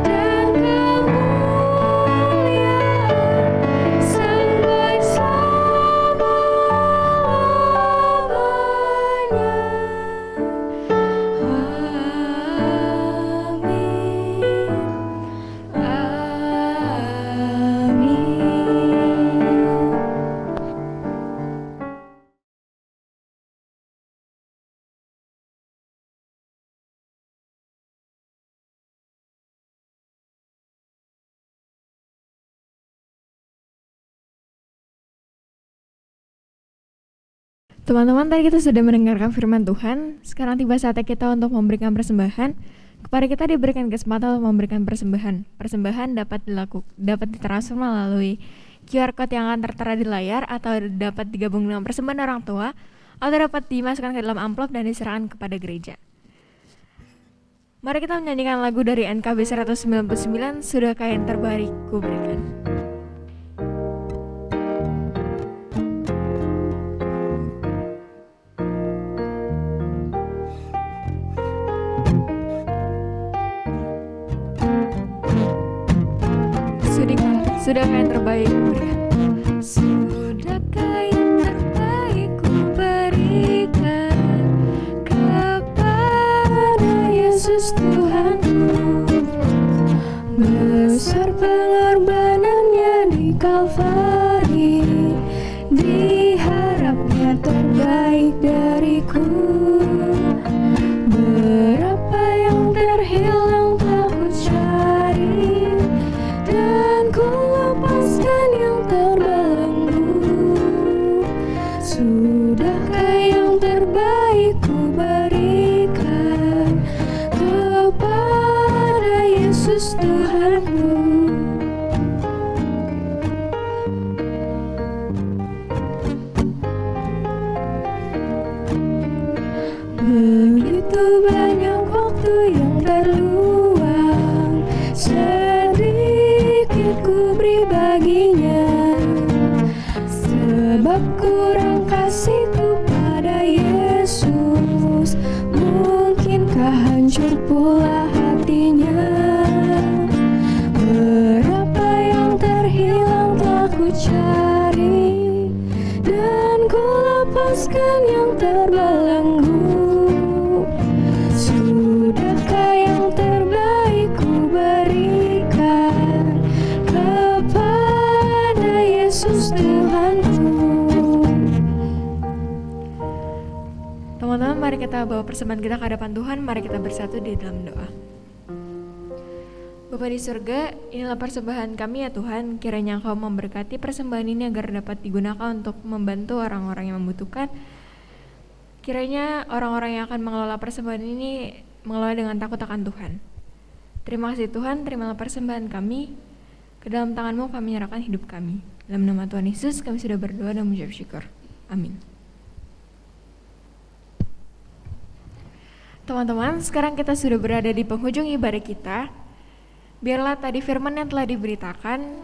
dan kemuliaan sampai selama-lamanya. Teman-teman, tadi kita sudah mendengarkan firman Tuhan. Sekarang tiba saatnya kita untuk memberikan persembahan. Kepada kita diberikan kesempatan untuk memberikan persembahan. Persembahan dapat ditransfer melalui QR code yang akan tertera di layar, atau dapat digabung dengan persembahan orang tua, atau dapat dimasukkan ke dalam amplop dan diserahkan kepada gereja. Mari kita menyanyikan lagu dari NKB 199, Sudahkah yang terbaik ku berikan. Sudahkah yang terbaik ku berikan? Sudahkah yang terbaik ku berikan kepada Yesus Tuhanku? Besar pengorbanannya di Kalvari, diharapnya terbaik dariku. Berapa yang terhilang telah ku cari, dan ku lepaskan yang terbelenggu. Sudahkah yang terbaik ku berikan kepada Yesus Tuhanku? Begitu banyak waktu yang terluang, sedikit ku beri baginya. Sebab kurang kasihku pada Yesus, mungkinkah hancur pula hatinya? Berapa yang terhilang telah ku cari, dan ku lepaskan yang terbelenggu. Sudahkah yang terbaik ku berikan kepada Yesus Tuhanku? Teman-teman, mari kita bawa persembahan kita ke hadapan Tuhan. Mari kita bersatu di dalam doa. Bapa di surga, inilah persembahan kami ya Tuhan. Kiranya Engkau memberkati persembahan ini agar dapat digunakan untuk membantu orang-orang yang membutuhkan. Kiranya orang-orang yang akan mengelola persembahan ini mengelola dengan takut akan Tuhan. Terima kasih Tuhan, terimalah persembahan kami. Ke dalam tangan-Mu kami menyerahkan hidup kami. Dalam nama Tuhan Yesus kami sudah berdoa dan mengucap syukur. Amin. Teman-teman, sekarang kita sudah berada di penghujung ibadah kita. Biarlah tadi firman yang telah diberitakan,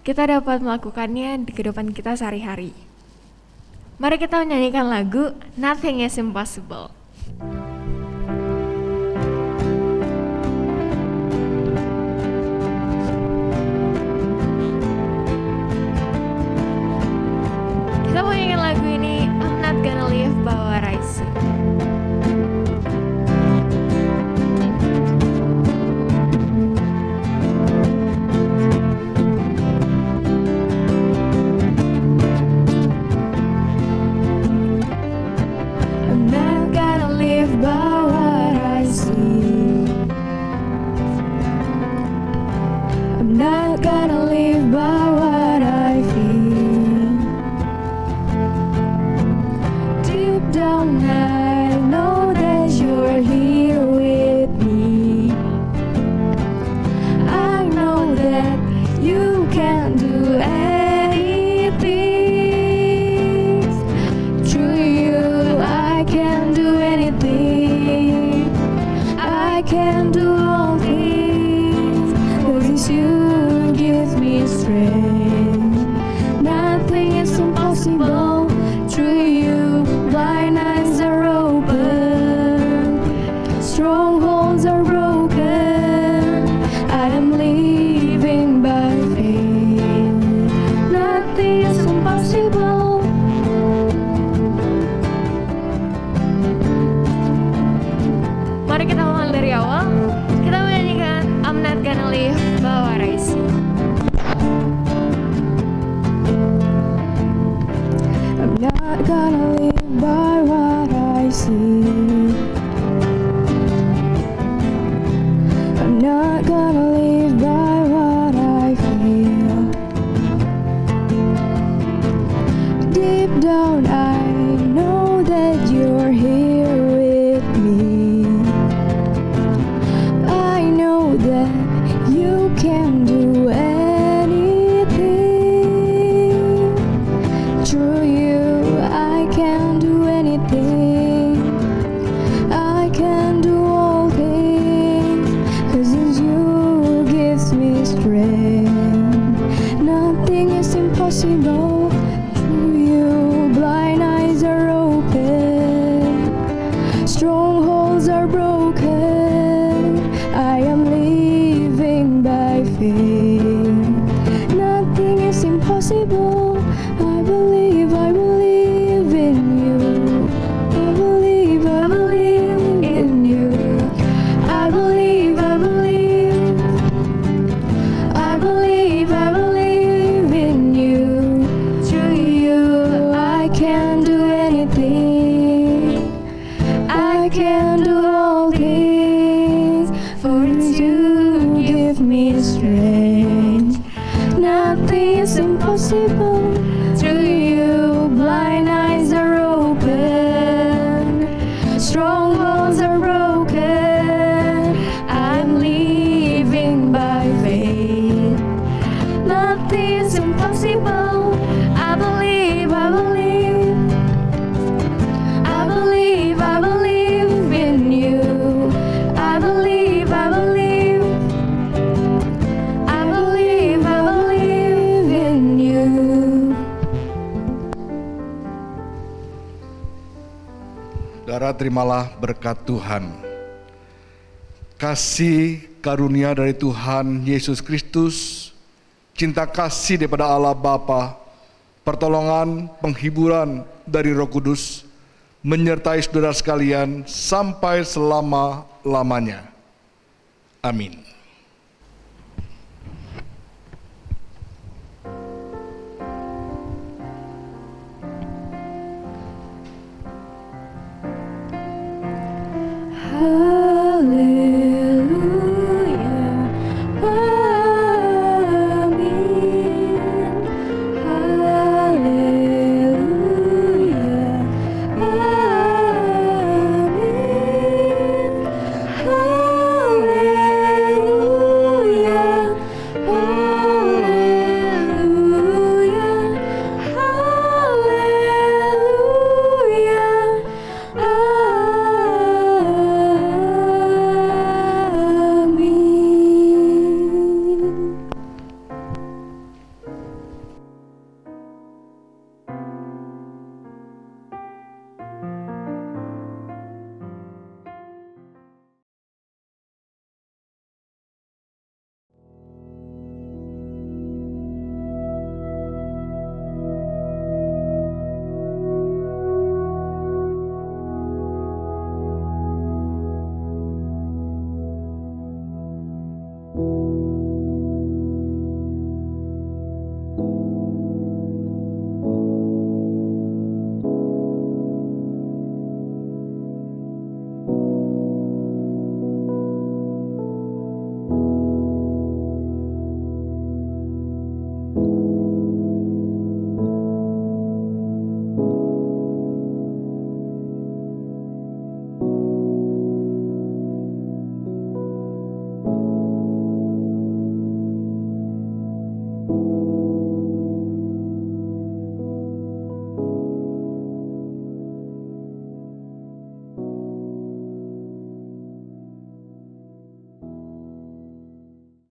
kita dapat melakukannya di kehidupan kita sehari-hari. Mari kita menyanyikan lagu Nothing is Impossible. Kita mau nyanyikan lagu ini, I'm Not Gonna Live By What I See. Not gonna live by what I feel. Deep down I know that you're here with me. I know that you can do anything. Through you I can do anything. I can do all things. 'Cause you give me strength. Nothing is impossible. Through you, blind eyes are open. Strongholds are broken. I am living by faith. Nothing is impossible. Mari kita mulai dari awal. Kita menyanyikan I'm Not Gonna Live By What I See. I'm not gonna live by what I see. I'm not gonna live by what I feel. Deep down I know that you're here with me. I know that you can do anything. Through you I can do anything. I can do all things. 'Cause you gives me strength. Nothing is impossible. Through you blind eyes are open. Strongholds are broken. I am living by faith. Saudara, terimalah berkat Tuhan. Kasih karunia dari Tuhan Yesus Kristus, cinta kasih daripada Allah Bapa, pertolongan, penghiburan dari Roh Kudus, menyertai saudara sekalian sampai selama-lamanya. Amin. Ah